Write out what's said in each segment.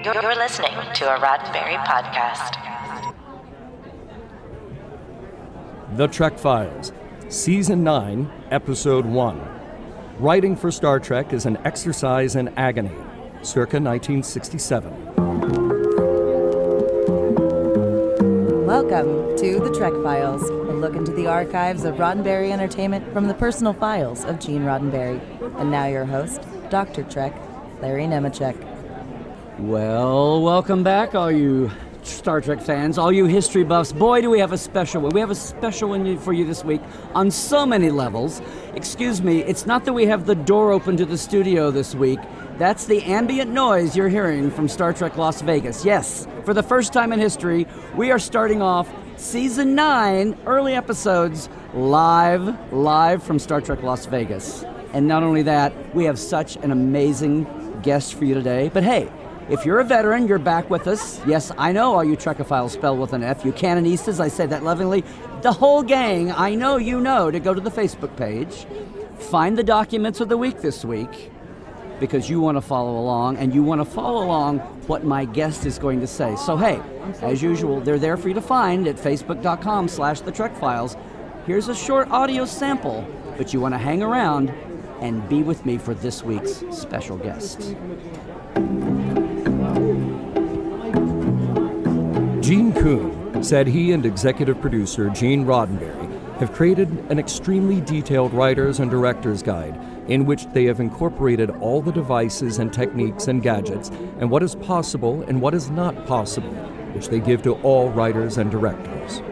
You're listening to a Roddenberry podcast. The Trek Files, Season 9, Episode 1. Writing for Star Trek is an exercise in agony, circa 1967. Welcome to The Trek Files, a look into the archives of Roddenberry Entertainment from the personal files of Gene Roddenberry. And now your host, Dr. Trek, Larry Nemecek. Well, welcome back, all you Star Trek fans, all you history buffs. Boy, do we have a special one. We have a special one for you this week on so many levels. Excuse me, it's not that we have the door open to the studio this week. That's the ambient noise you're hearing from Star Trek Las Vegas. Yes, for the first time in history, we are starting off Season 9, early episodes, live from Star Trek Las Vegas. And not only that, we have such an amazing guest for you today. But hey, if you're a veteran, you're back with us. Yes, I know all you Trekophiles spelled with an F. You canonistas, I say that lovingly. The whole gang, I know you know to go to the Facebook page, find the documents of the week this week, because you want to follow along, and you want to follow along what my guest is going to say. So hey, as usual, they're there for you to find at facebook.com/thetrekfiles. Here's a short audio sample, but you want to hang around and be with me for this week's special guest. Gene Coon said he and executive producer Gene Roddenberry have created an extremely detailed writer's and director's guide in which they have incorporated all the devices and techniques and gadgets and what is possible and what is not possible, which they give to all writers and directors.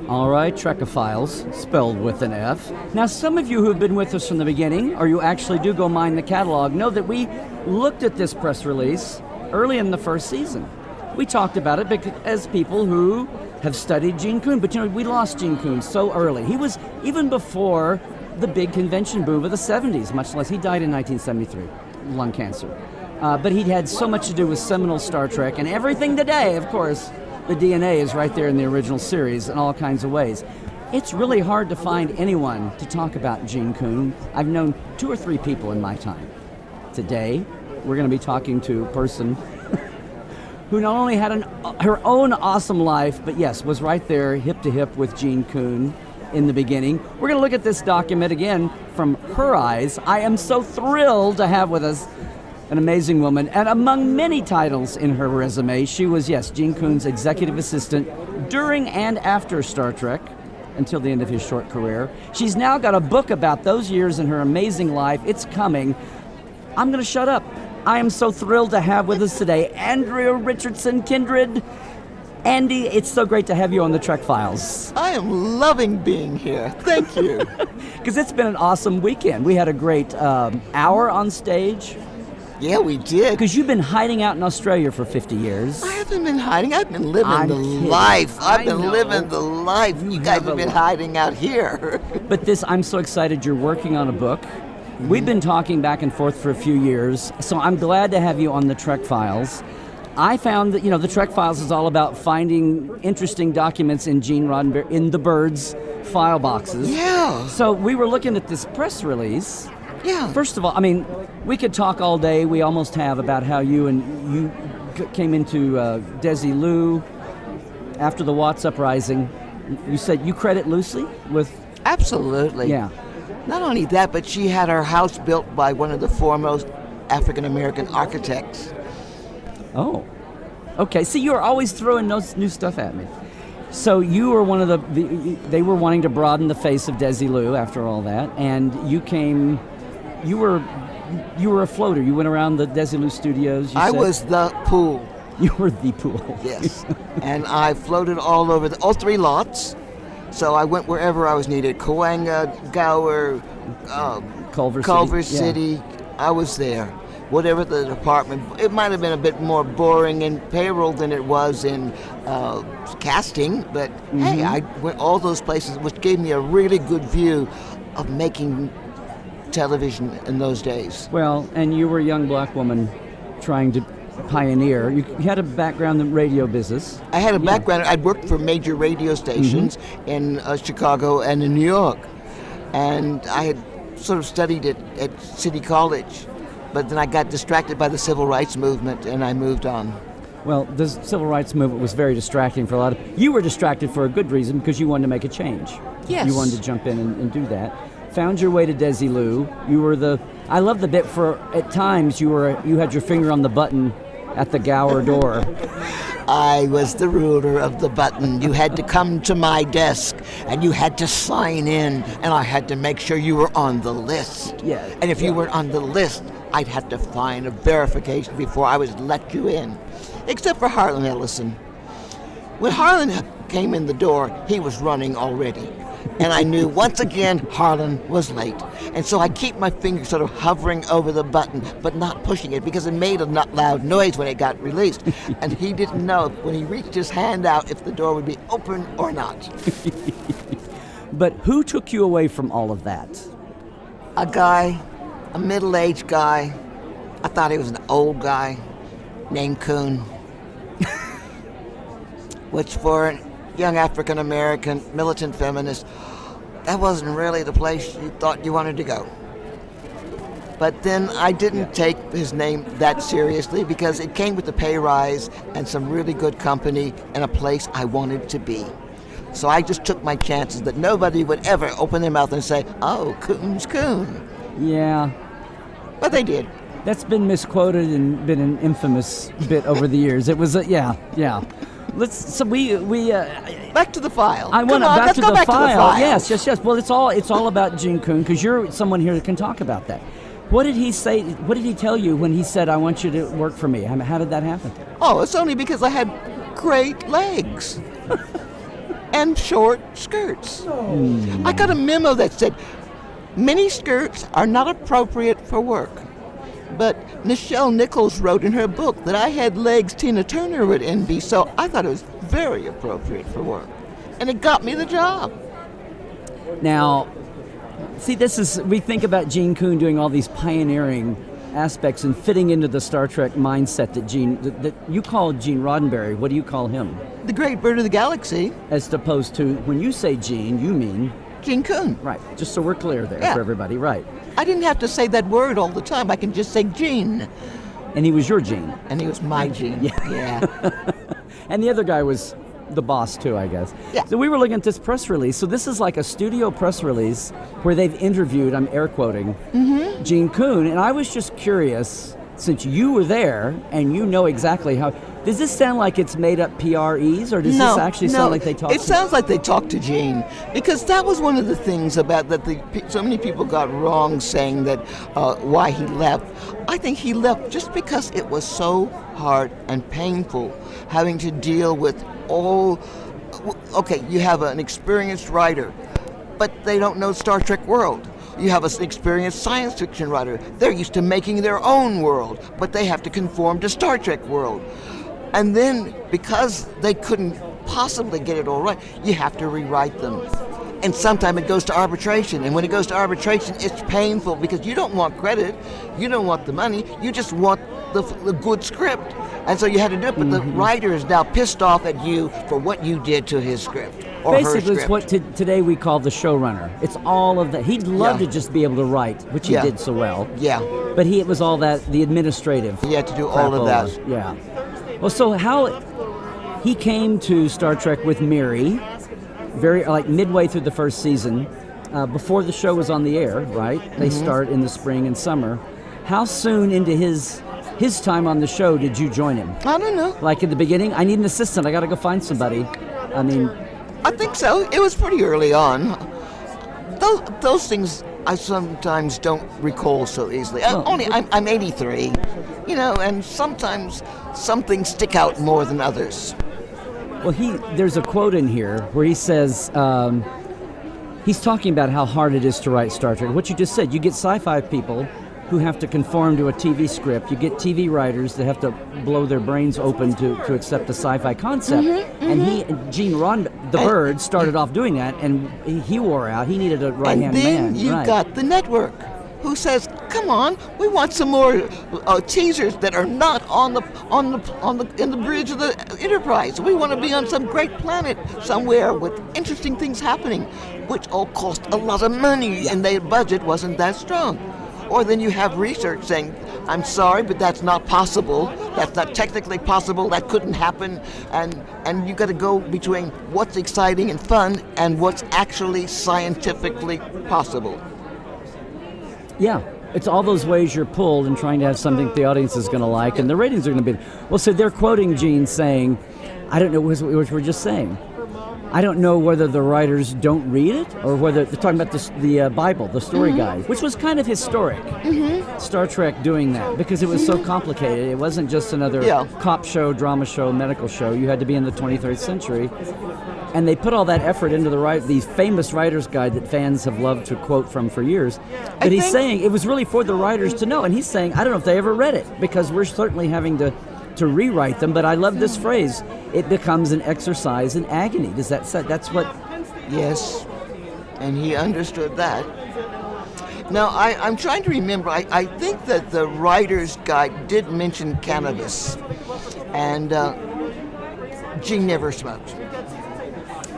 All right, Trekophiles, spelled with an F. Now, some of you who have been with us from the beginning, or you actually do go mine the catalog, know that we looked at this press release early in the first season. We talked about it because, as people who have studied Gene Coon, but we lost Gene Coon so early. He was even before the big convention boom of the 70s, much less. He died in 1973, lung cancer. But he'd had so much to do with seminal Star Trek, and everything today, of course, the DNA is right there in the original series in all kinds of ways. It's really hard to find anyone to talk about Gene Coon. I've known 2 or 3 people in my time. Today, we're going to be talking to a person who not only had her own awesome life, but yes, was right there hip to hip with Gene Coon in the beginning. We're going to look at this document again from her eyes. I am so thrilled to have with us an amazing woman, and among many titles in her resume, she was, yes, Gene Coon's executive assistant during and after Star Trek until the end of his short career. She's now got a book about those years in her amazing life. It's coming. I'm going to shut up. I am so thrilled to have with us today Andreea Kindryd. Andy, it's so great to have you on the Trek Files. I am loving being here. Thank you. Because it's been an awesome weekend. We had a great hour on stage. Yeah, we did. Because you've been hiding out in Australia for 50 years. I haven't been hiding. I've been living the life. I've been living the life. You guys have been hiding out here. But I'm so excited you're working on a book. We've been talking back and forth for a few years, so I'm glad to have you on the Trek Files. I found that, the Trek Files is all about finding interesting documents in Gene Roddenberry, in the Bird's file boxes. Yeah. So we were looking at this press release. Yeah. First of all, we could talk all day. We almost have about how you came into Desilu after the Watts uprising. You said you credit loosely with... Absolutely. Yeah. Not only that, but she had her house built by one of the foremost African-American architects. Oh. Okay, see, you're always throwing new stuff at me. So you were one of they were wanting to broaden the face of Desilu after all that, and you were a floater. You went around the Desilu studios. I was the pool. You were the pool. Yes. And I floated all over all 3 lots. So I went wherever I was needed. Coanga, Gower, Culver City. I was there. Whatever the department. It might have been a bit more boring in payroll than it was in casting. But hey, I went all those places, which gave me a really good view of making television in those days. Well, and you were a young black woman trying to pioneer. You had a background in radio business. I had a background. I'd worked for major radio stations in Chicago and in New York. And I had sort of studied at City College. But then I got distracted by the civil rights movement, and I moved on. Well, the civil rights movement was very distracting for a lot of... You were distracted for a good reason, because you wanted to make a change. Yes. You wanted to jump in and do that. Found your way to Desilu. You were the... I love the bit for... At times, you had your finger on the button at the Gower door. I was the ruler of the button. You had to come to my desk, and you had to sign in, and I had to make sure you were on the list. Yeah. And if you weren't on the list, I'd have to find a verification before I would let you in. Except for Harlan Ellison. When Harlan came in the door, he was running already. And I knew once again Harlan was late. And so I keep my finger sort of hovering over the button, but not pushing it, because it made a loud noise when it got released. And he didn't know when he reached his hand out if the door would be open or not. But who took you away from all of that? A guy, a middle-aged guy. I thought he was an old guy named Coon. Which for a young African-American militant feminist, that wasn't really the place you thought you wanted to go. But then I didn't take his name that seriously, because it came with a pay rise and some really good company and a place I wanted to be. So I just took my chances that nobody would ever open their mouth and say, "Oh, Coon's Coon." Yeah. But they did. That's been misquoted and been an infamous bit over the years. It was yeah. Back to the file. I want to let's go back to the file. Yes. Well, it's all about Gene Coon, because you're someone here that can talk about that. What did he say? What did he tell you when he said, "I want you to work for me"? How did that happen? Oh, it's only because I had great legs and short skirts. I got a memo that said, "Mini skirts are not appropriate for work." But Nichelle Nichols wrote in her book that I had legs Tina Turner would envy, so I thought it was very appropriate for work. And it got me the job. Now, see, we think about Gene Coon doing all these pioneering aspects and fitting into the Star Trek mindset that you call Gene Roddenberry. What do you call him? The great bird of the galaxy. As opposed to, when you say Gene, you mean? Gene Coon. Right, just so we're clear there for everybody, right. I didn't have to say that word all the time. I can just say Gene. And he was your Gene. And he was my Gene. Yeah. And the other guy was the boss too, I guess. Yeah. So we were looking at this press release. So this is like a studio press release where they've interviewed, I'm air quoting, Gene Coon. And I was just curious, since you were there and you know exactly how, does this sound like it's made up PREs, or does this actually sound like they talked It sounds like they talked to Gene, because that was one of the things about that so many people got wrong, saying that why he left. I think he left just because it was so hard and painful having to deal with all... Okay, you have an experienced writer, but they don't know Star Trek world. You have an experienced science fiction writer. They're used to making their own world, but they have to conform to Star Trek world. And then, because they couldn't possibly get it all right, you have to rewrite them. And sometimes it goes to arbitration. And when it goes to arbitration, it's painful, because you don't want credit, you don't want the money, you just want the good script. And so you had to do it, but the writer is now pissed off at you for what you did to his script. Or basically, her script. It's what today we call the showrunner. It's all of that. He'd love to just be able to write, which he did so well. Yeah. But it was all that, the administrative. He had to do all of that. Yeah. Well, so how he came to Star Trek with Miri, very like midway through the first season, before the show was on the air, right? They start in the spring and summer. How soon into his time on the show did you join him? I don't know. Like at the beginning, I need an assistant. I got to go find somebody. I mean, I think so. It was pretty early on. Those things I sometimes don't recall so easily. I'm 83, and sometimes some things stick out more than others. Well, there's a quote in here where he says, he's talking about how hard it is to write Star Trek. What you just said, you get sci-fi people who have to conform to a TV script. You get TV writers that have to blow their brains open to accept the sci-fi concept. And Gene Roddenberry, the Bird, started off doing that, and he wore out. He needed a right-hand man. And then you got the network, who says, "Come on, we want some more teasers that are not in the bridge of the Enterprise. We want to be on some great planet somewhere with interesting things happening," which all cost a lot of money, and their budget wasn't that strong. Or then you have research saying, I'm sorry, but that's not possible. That's not technically possible. That couldn't happen. And you got to go between what's exciting and fun and what's actually scientifically possible. Yeah. It's all those ways you're pulled and trying to have something the audience is going to like, and the ratings are going to be... Well, so they're quoting Gene saying, I don't know what we're just saying. I don't know whether the writers don't read it or whether they're talking about the Bible, the story guide, which was kind of historic. Star Trek doing that because it was so complicated. It wasn't just another cop show, drama show, medical show. You had to be in the 23rd century. And they put all that effort into the famous writer's guide that fans have loved to quote from for years. But he's saying it was really for the writers to know. And he's saying, I don't know if they ever read it because we're certainly having to rewrite them. But I love this phrase. It becomes an exercise in agony. Does that say that's what? Yes. And he understood that. Now, I'm trying to remember. I think that the writer's guide did mention cannabis. And Gene never smoked.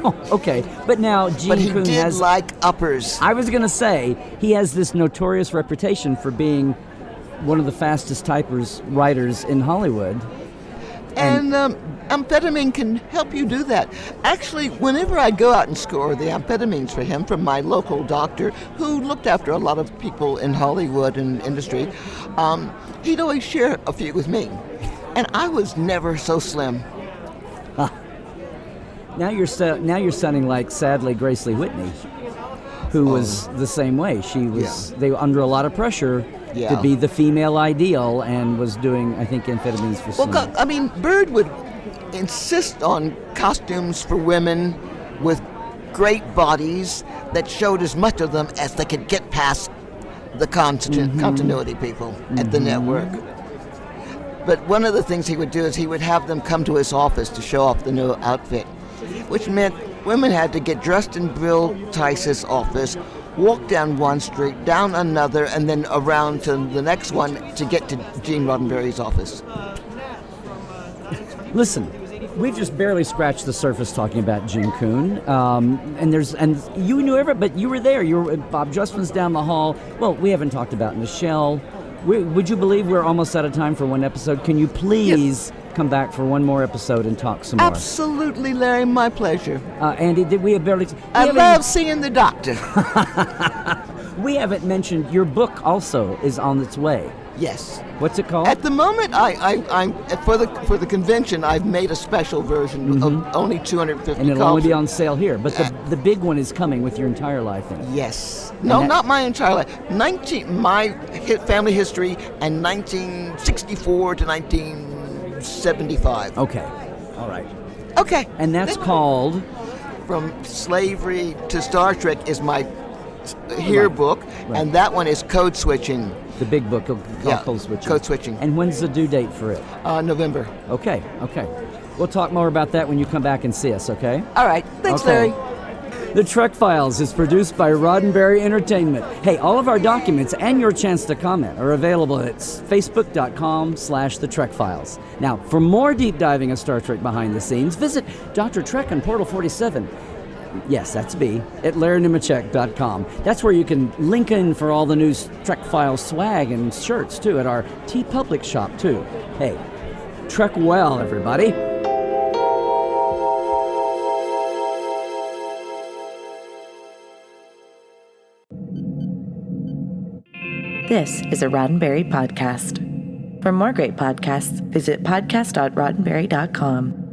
Oh, okay. But now Gene Coon has... like uppers. I was going to say, he has this notorious reputation for being one of the fastest writers in Hollywood. And amphetamine can help you do that. Actually, whenever I go out and score the amphetamines for him from my local doctor, who looked after a lot of people in Hollywood and industry, he'd always share a few with me. And I was never so slim. Now you're sounding like, sadly, Grace Lee Whitney, who was the same way. She was they were under a lot of pressure to be the female ideal and was doing, I think, amphetamines for some. Well, I mean, Bird would insist on costumes for women with great bodies that showed as much of them as they could get past the continuity people at the network. But one of the things he would do is he would have them come to his office to show off the new outfit, which meant women had to get dressed in Bill Tice's office, walk down one street, down another, and then around to the next one to get to Gene Roddenberry's office. Listen, we've just barely scratched the surface talking about Gene Coon, and you knew everything, but you were there. Bob Justman's down the hall. Well, we haven't talked about Michelle. Would you believe we're almost out of time for one episode? Can you please come back for one more episode and talk some more? Absolutely, Larry. My pleasure. Andy, did we have barely... I love seeing the doctor. We haven't mentioned your book also is on its way. Yes. What's it called? At the moment, I'm for the convention. I've made a special version of only 250 and it'll copies. only be on sale here. But the big one is coming with your entire life in it. Yes. No, not my entire life. My family history and 1964 to 1975. Okay. All right. Okay. And that's called From Slavery to Star Trek is my book, and that one is Code Switching. The big book called Code Switching. Code Switching. And when's the due date for it? November. Okay. We'll talk more about that when you come back and see us, okay? All right. Thanks, Larry. The Trek Files is produced by Roddenberry Entertainment. Hey, all of our documents and your chance to comment are available at facebook.com/The Trek Files. Now, for more deep diving of Star Trek behind the scenes, visit Dr. Trek and Portal 47. Yes, that's me, at LarryNemecek.com. That's where you can link in for all the new Trek Files swag and shirts, too, at our TeePublic shop, too. Hey, Trek well, everybody. This is a Roddenberry podcast. For more great podcasts, visit podcast.roddenberry.com.